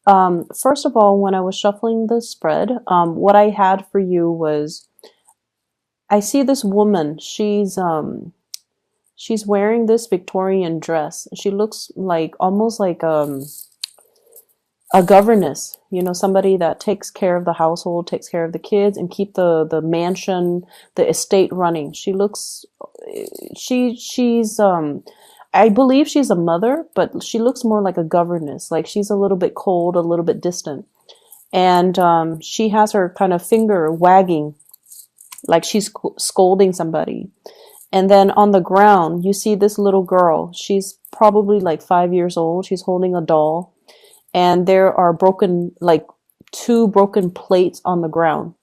First of all, when I was shuffling the spread, what I had for you was I see this woman. She's wearing this Victorian dress. She looks like almost like a governess, somebody that takes care of the household, takes care of the kids, and keep the mansion, the estate running. She looks, she's I believe she's a mother, but she looks more like a governess. Like she's a little bit cold, a little bit distant, and she has her kind of finger wagging, like she's scolding somebody. And then on the ground, you see this little girl. She's probably like 5 years old. She's holding a doll, and there are broken, like two broken plates on the ground.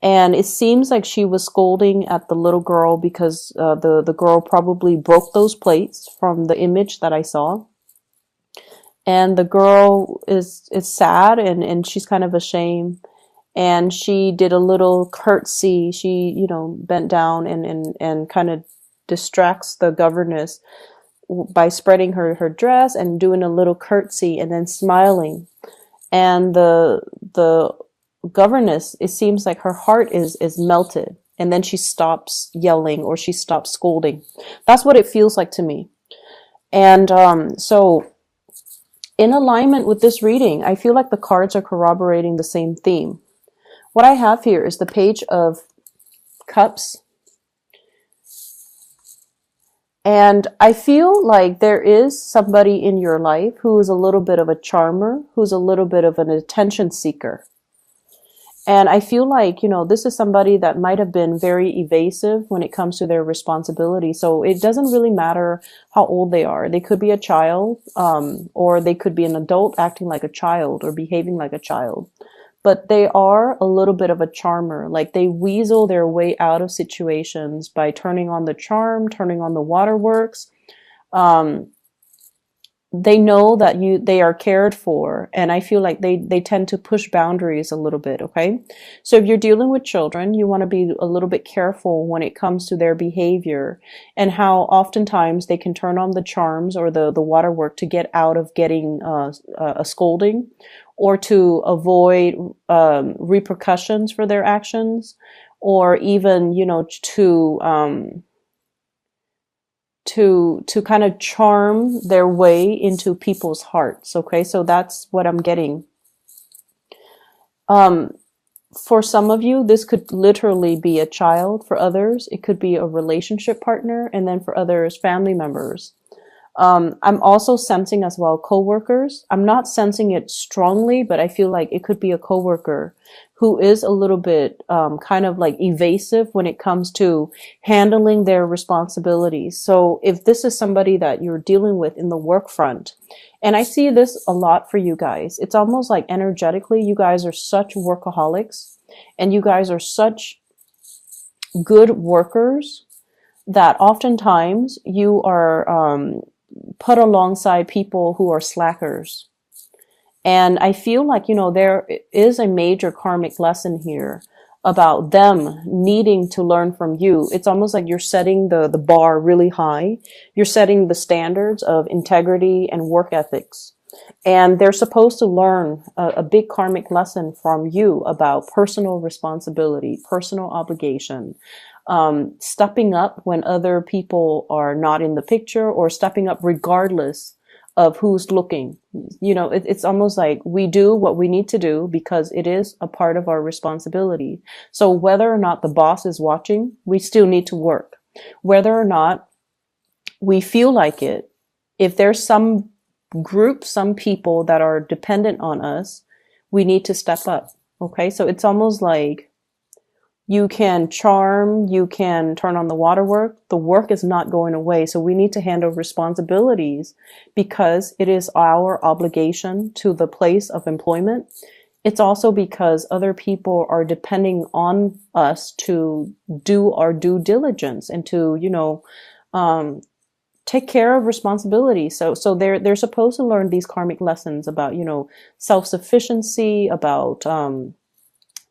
And it seems like she was scolding at the little girl because the girl probably broke those plates from the image that I saw. And the girl is sad, and she's kind of ashamed. And she did a little curtsy. She, bent down and kind of distracts the governess by spreading her dress and doing a little curtsy and then smiling. And the governess, it seems like her heart is melted, and then she stops yelling or she stops scolding. That's what it feels like to me. And so in alignment with this reading, I feel like the cards are corroborating the same theme. What I have here is the Page of Cups. And I feel like there is somebody in your life who is a little bit of a charmer, who's a little bit of an attention seeker. And I feel like, this is somebody that might have been very evasive when it comes to their responsibility. So it doesn't really matter how old they are. They could be a child, or they could be an adult acting like a child or behaving like a child. But they are a little bit of a charmer. Like they weasel their way out of situations by turning on the charm, turning on the waterworks. They know that they are cared for, and I feel like they tend to push boundaries a little bit. Okay, so if you're dealing with children, you want to be a little bit careful when it comes to their behavior and how oftentimes they can turn on the charms or the waterwork to get out of getting a scolding, or to avoid repercussions for their actions, or even to kind of charm their way into people's hearts. Okay, so that's what I'm getting. For some of you, this could literally be a child. For others, it could be a relationship partner, and then for others, family members. I'm also sensing as well coworkers. I'm not sensing it strongly, but I feel like it could be a coworker who is a little bit kind of like evasive when it comes to handling their responsibilities. So if this is somebody that you're dealing with in the work front, and I see this a lot for you guys, it's almost like energetically, you guys are such workaholics, and you guys are such good workers that oftentimes you are put alongside people who are slackers. And I feel like, there is a major karmic lesson here about them needing to learn from you. It's almost like you're setting the bar really high. You're setting the standards of integrity and work ethics. And they're supposed to learn a big karmic lesson from you about personal responsibility, personal obligation, stepping up when other people are not in the picture, or stepping up regardless of who's looking. It's almost like we do what we need to do because it is a part of our responsibility. So whether or not the boss is watching, we still need to work. Whether or not we feel like it, if there's some group, some people that are dependent on us, we need to step up. Okay, so it's almost like you can charm, you can turn on the waterwork. The work is not going away. So we need to handle responsibilities because it is our obligation to the place of employment. It's also because other people are depending on us to do our due diligence and to, take care of responsibility. So they're supposed to learn these karmic lessons about, self-sufficiency, about,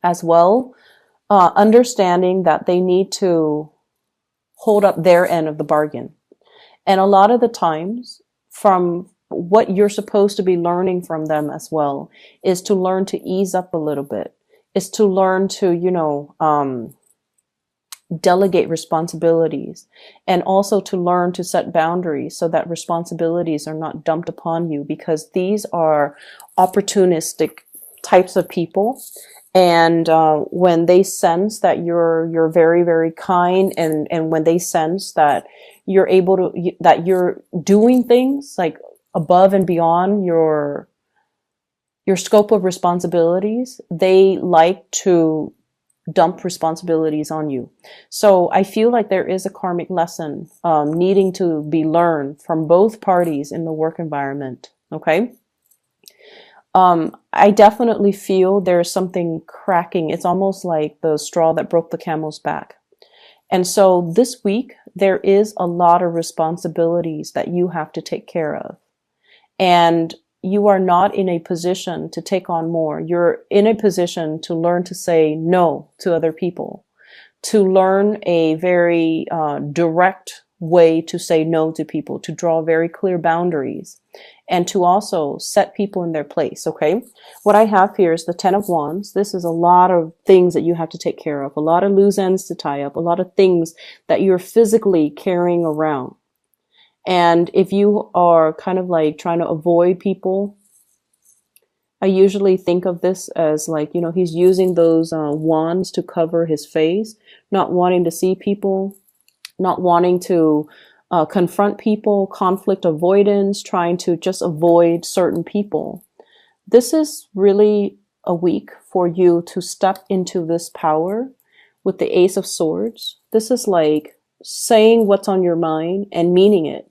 as well, understanding that they need to hold up their end of the bargain. And a lot of the times, from what you're supposed to be learning from them as well is to learn to ease up a little bit, is to learn to, delegate responsibilities, and also to learn to set boundaries so that responsibilities are not dumped upon you, because these are opportunistic types of people. And when they sense that you're very, very kind, and when they sense that you're able to, that you're doing things like above and beyond your scope of responsibilities, they like to dump responsibilities on you. So I feel like there is a karmic lesson needing to be learned from both parties in the work environment. Okay. I definitely feel there's something cracking. It's almost like the straw that broke the camel's back. And so this week, there is a lot of responsibilities that you have to take care of. And you are not in a position to take on more. You're in a position to learn to say no to other people, to learn a very direct way to say no to people, to draw very clear boundaries, and to also set people in their place. Okay. What I have here is the 10 of Wands. This is a lot of things that you have to take care of, a lot of loose ends to tie up, a lot of things that you're physically carrying around. And if you are kind of like trying to avoid people, I usually think of this as like, he's using those wands to cover his face, not wanting to see people, not wanting to confront people, conflict avoidance, trying to just avoid certain people. This is really a week for you to step into this power with the Ace of Swords. This is like saying what's on your mind and meaning it,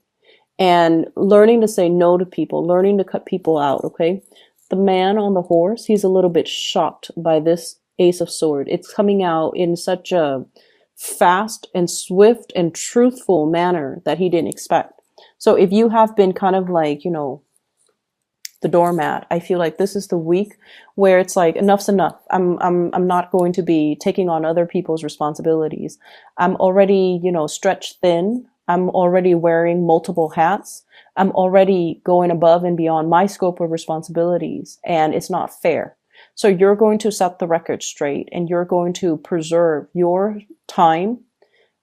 and learning to say no to people, learning to cut people out. Okay. The man on the horse, he's a little bit shocked by this Ace of Swords. It's coming out in such a fast and swift and truthful manner that he didn't expect. So if you have been kind of like, the doormat, I feel like this is the week where it's like, enough's enough. I'm not going to be taking on other people's responsibilities. I'm already, stretched thin. I'm already wearing multiple hats. I'm already going above and beyond my scope of responsibilities, and it's not fair. So you're going to set the record straight, and you're going to preserve your time,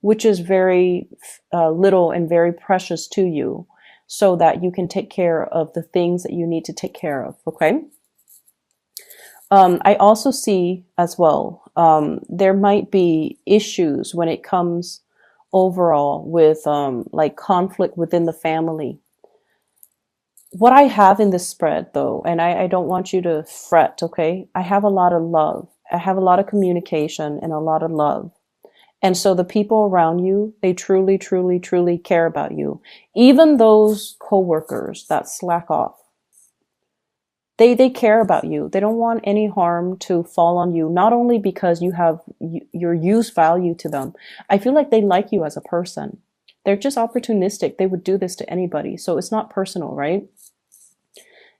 which is very little and very precious to you, so that you can take care of the things that you need to take care of. Okay. I also see as well, there might be issues when it comes overall with like conflict within the family. What I have in this spread though, and I don't want you to fret, okay? I have a lot of love. I have a lot of communication and a lot of love. And so the people around you, they truly, truly, truly care about you. Even those coworkers that slack off, they care about you. They don't want any harm to fall on you, not only because you have your use value to them. I feel like they like you as a person. They're just opportunistic. They would do this to anybody. So it's not personal, right?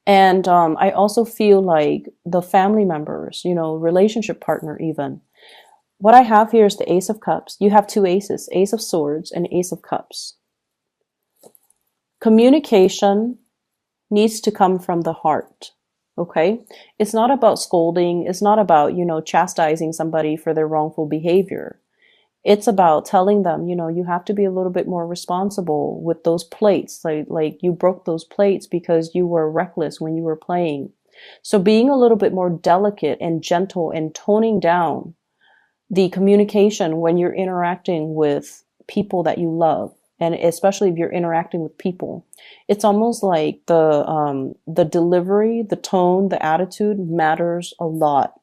And I also feel like the family members, relationship partner even. What I have here is the Ace of Cups. You have two aces, Ace of Swords and Ace of Cups. Communication needs to come from the heart. Okay. It's not about scolding. It's not about, chastising somebody for their wrongful behavior. It's about telling them, you have to be a little bit more responsible with those plates. Like you broke those plates because you were reckless when you were playing. So being a little bit more delicate and gentle and toning down the communication when you're interacting with people that you love. And especially if you're interacting with people, it's almost like the delivery, the tone, the attitude matters a lot.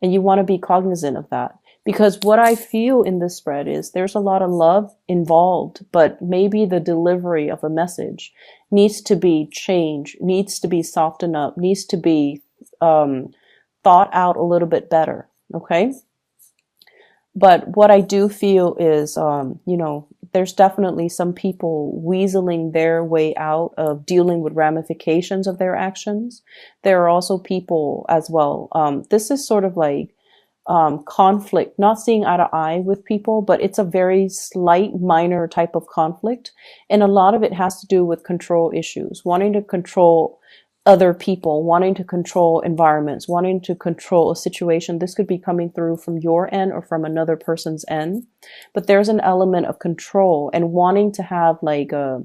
And you want to be cognizant of that. Because what I feel in this spread is there's a lot of love involved, but maybe the delivery of a message needs to be changed, needs to be softened up, needs to be thought out a little bit better. Okay. But what I do feel is, there's definitely some people weaseling their way out of dealing with ramifications of their actions. There are also people as well. This is sort of like conflict, not seeing eye to eye with people, but it's a very slight, minor type of conflict. And a lot of it has to do with control issues, wanting to control other people, wanting to control environments, wanting to control a situation. This could be coming through from your end or from another person's end. But there's an element of control and wanting to have like a,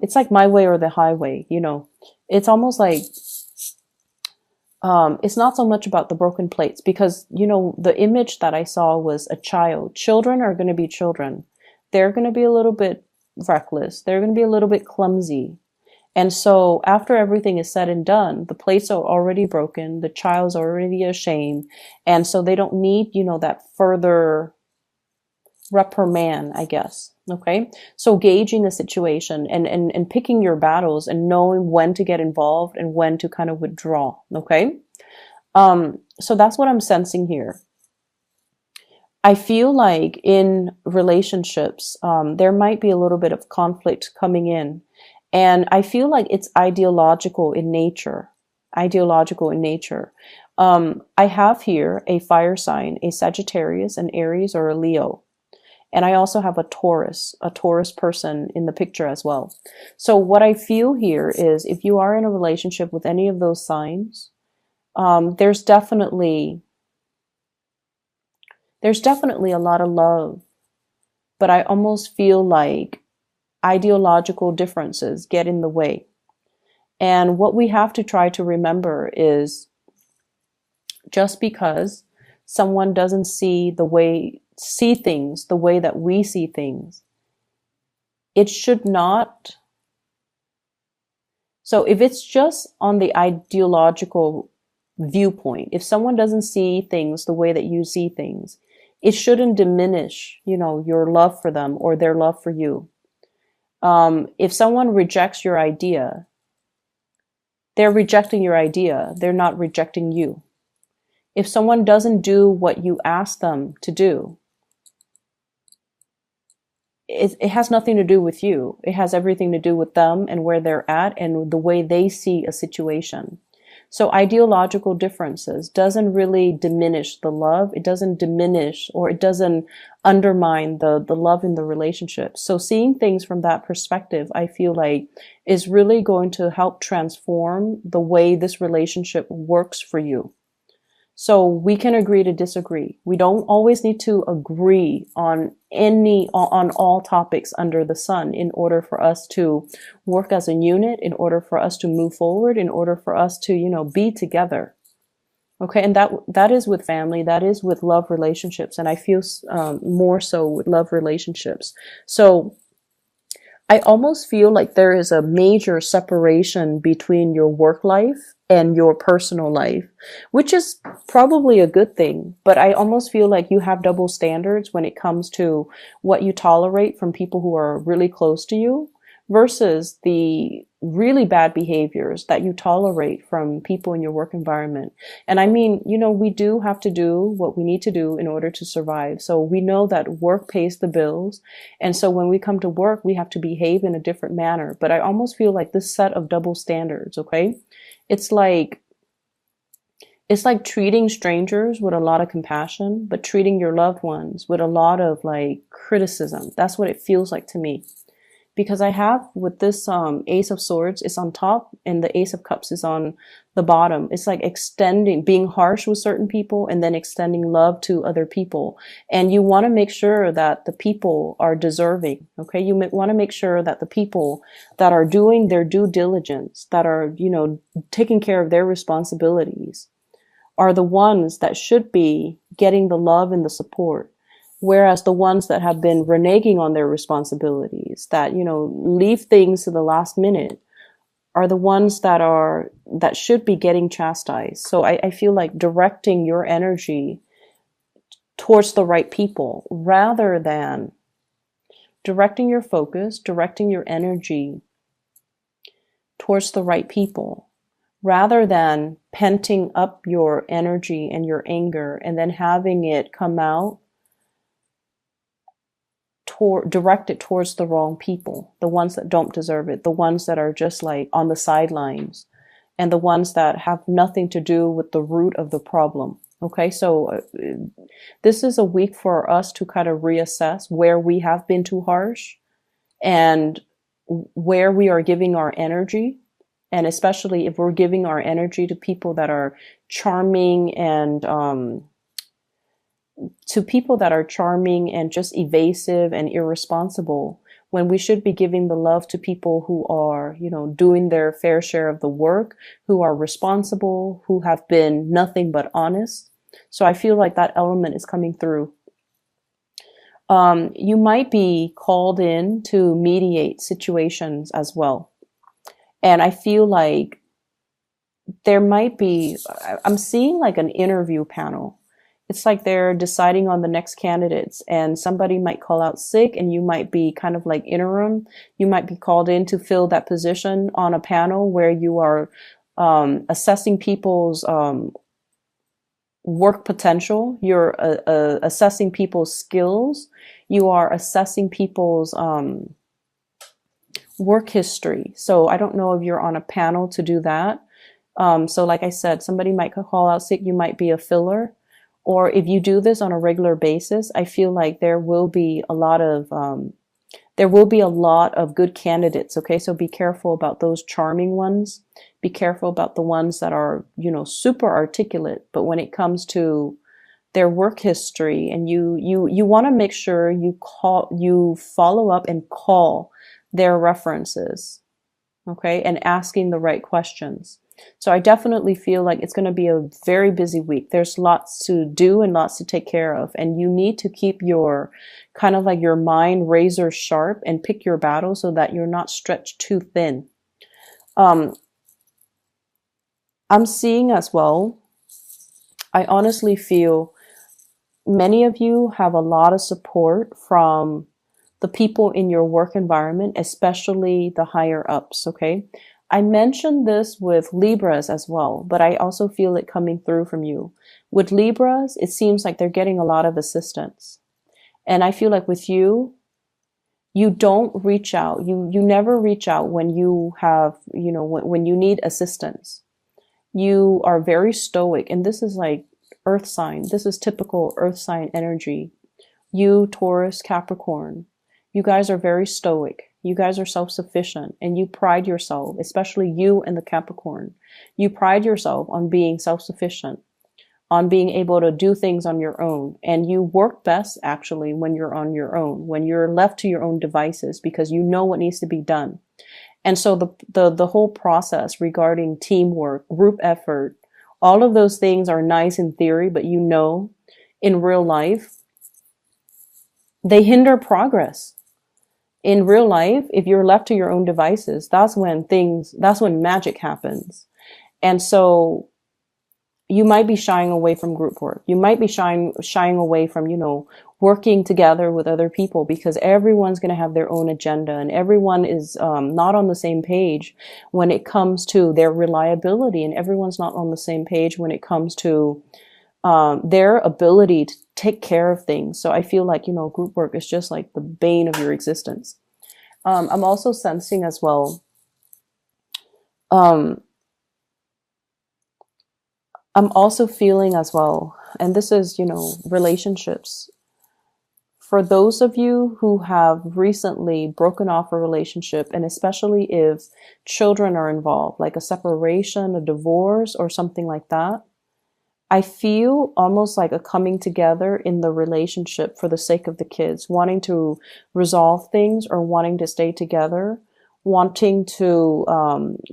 it's like my way or the highway, you know. It's almost like, it's not so much about the broken plates because, you know, the image that I saw was a child. Children are going to be children. They're going to be a little bit reckless. They're going to be a little bit clumsy. And so after everything is said and done, the plates are already broken. The child's already ashamed. And so they don't need, you know, that further reprimand, I guess. Okay. So gauging a situation and picking your battles and knowing when to get involved and when to kind of withdraw. Okay. So that's what I'm sensing here. I feel like in relationships, there might be a little bit of conflict coming in. And I feel like it's ideological in nature. Ideological in nature. I have here a fire sign, a Sagittarius, an Aries, or a Leo. And I also have a Taurus person in the picture as well. So what I feel here is if you are in a relationship with any of those signs, there's definitely a lot of love, but I almost feel like ideological differences get in the way. And what we have to try to remember is just because someone doesn't see things the way that we see things, it should not. So if it's just on the ideological viewpoint, if someone doesn't see things the way that you see things, it shouldn't diminish, you know, your love for them or their love for you. If someone rejects your idea, they're rejecting your idea. They're not rejecting you. If someone doesn't do what you ask them to do, it has nothing to do with you. It has everything to do with them and where they're at and the way they see a situation. So ideological differences doesn't really diminish the love. It doesn't diminish or it doesn't undermine the love in the relationship. So seeing things from that perspective, I feel like is really going to help transform the way this relationship works for you. So we can agree to disagree. We don't always need to agree on all topics under the sun in order for us to work as a unit, in order for us to move forward, in order for us to, you know, be together. Okay. And that is with family. That is with love relationships. And I feel, more so with love relationships. So I almost feel like there is a major separation between your work life and your personal life, which is probably a good thing. But I almost feel like you have double standards when it comes to what you tolerate from people who are really close to you versus the really bad behaviors that you tolerate from people in your work environment. And I mean, you know, we do have to do what we need to do in order to survive. So we know that work pays the bills. And so when we come to work, we have to behave in a different manner. But I almost feel like this set of double standards, okay? It's like treating strangers with a lot of compassion, but treating your loved ones with a lot of like criticism. That's what it feels like to me. Because I have with this Ace of Swords is on top and the Ace of Cups is on the bottom. It's like being harsh with certain people and then extending love to other people. And you want to make sure that the people are deserving. Okay. You want to make sure that the people that are doing their due diligence, that are, you know, taking care of their responsibilities are the ones that should be getting the love and the support. Whereas the ones that have been reneging on their responsibilities, that, you know, leave things to the last minute, are the ones that should be getting chastised. So I feel like directing your energy towards the right people rather than directing your focus, directing your energy towards the right people rather than penting up your energy and your anger and then having it come out directed towards the wrong people, the ones that don't deserve it, the ones that are just like on the sidelines and the ones that have nothing to do with the root of the problem. Okay, so this is a week for us to kind of reassess where we have been too harsh and where we are giving our energy. And especially if we're giving our energy to people that are charming and just evasive and irresponsible, when we should be giving the love to people who are, doing their fair share of the work, who are responsible, who have been nothing but honest. So I feel like that element is coming through. You might be called in to mediate situations as well. And I feel like there might be, I'm seeing like an interview panel. It's like they're deciding on the next candidates, and somebody might call out sick and you might be kind of like interim. You might be called in to fill that position on a panel where you are assessing people's work potential. You're assessing people's skills. You are assessing people's work history. So I don't know if you're on a panel to do that. So like I said, somebody might call out sick. You might be a filler. Or if you do this on a regular basis, I feel like there will be a lot of good candidates. Okay. So be careful about those charming ones. Be careful about the ones that are, super articulate. But when it comes to their work history, and you want to make sure you follow up and call their references. Okay. And asking the right questions. So I definitely feel like it's going to be a very busy week. There's lots to do and lots to take care of. And you need to keep your kind of like your mind razor sharp and pick your battle so that you're not stretched too thin. I'm seeing as well, I honestly feel many of you have a lot of support from the people in your work environment, especially the higher ups. Okay. I mentioned this with Libras as well, but I also feel it coming through from you. With Libras, it seems like they're getting a lot of assistance. And I feel like with you, you don't reach out. You never reach out when you have, when you need assistance. You are very stoic. And this is like earth sign. This is typical earth sign energy. You, Taurus, Capricorn, you guys are very stoic. You guys are self-sufficient, and you pride yourself, especially you and the Capricorn. You pride yourself on being self-sufficient, on being able to do things on your own. And you work best actually when you're on your own, when you're left to your own devices, because you know what needs to be done. And so the whole process regarding teamwork, group effort, all of those things are nice in theory, but in real life, they hinder progress. In real life, if you're left to your own devices, that's when magic happens. And so you might be shying away from group work. You might be shying away from, working together with other people, because everyone's going to have their own agenda, and everyone is not on the same page when it comes to their reliability, and everyone's not on the same page when it comes to their ability to take care of things. So I feel like, group work is just like the bane of your existence. I'm also sensing as well, I'm also feeling as well, and this is, relationships. For those of you who have recently broken off a relationship, and especially if children are involved, like a separation, a divorce, or something like that, I feel almost like a coming together in the relationship for the sake of the kids, wanting to resolve things or wanting to stay together, wanting to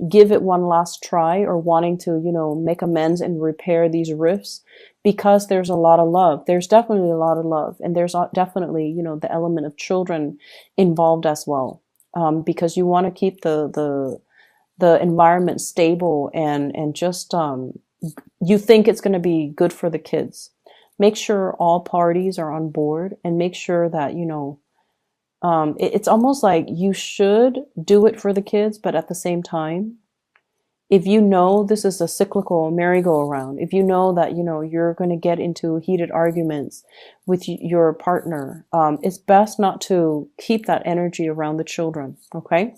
give it one last try, or wanting to, make amends and repair these rifts, because there's a lot of love. There's definitely a lot of love. And there's definitely, the element of children involved as well, because you want to keep the environment stable and just you think it's going to be good for the kids. Make sure all parties are on board, and make sure that, it's almost like you should do it for the kids, but at the same time, if this is a cyclical merry-go-round, if that, you're going to get into heated arguments with your partner, it's best not to keep that energy around the children. Okay.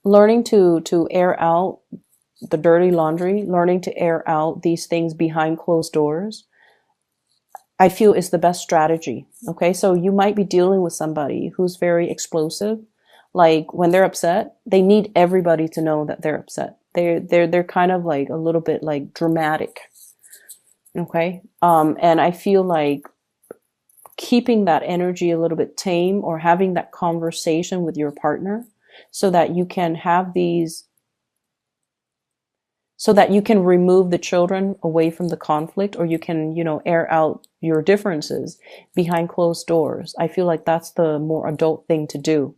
Learning to air out the dirty laundry, learning to air out these things behind closed doors, I feel is the best strategy. Okay. So you might be dealing with somebody who's very explosive. Like when they're upset, they need everybody to know that they're upset. They're kind of like a little bit like dramatic. Okay. And I feel like keeping that energy a little bit tame, or having that conversation with your partner so that you can have these, so that you can remove the children away from the conflict, or you can, air out your differences behind closed doors. I feel like that's the more adult thing to do.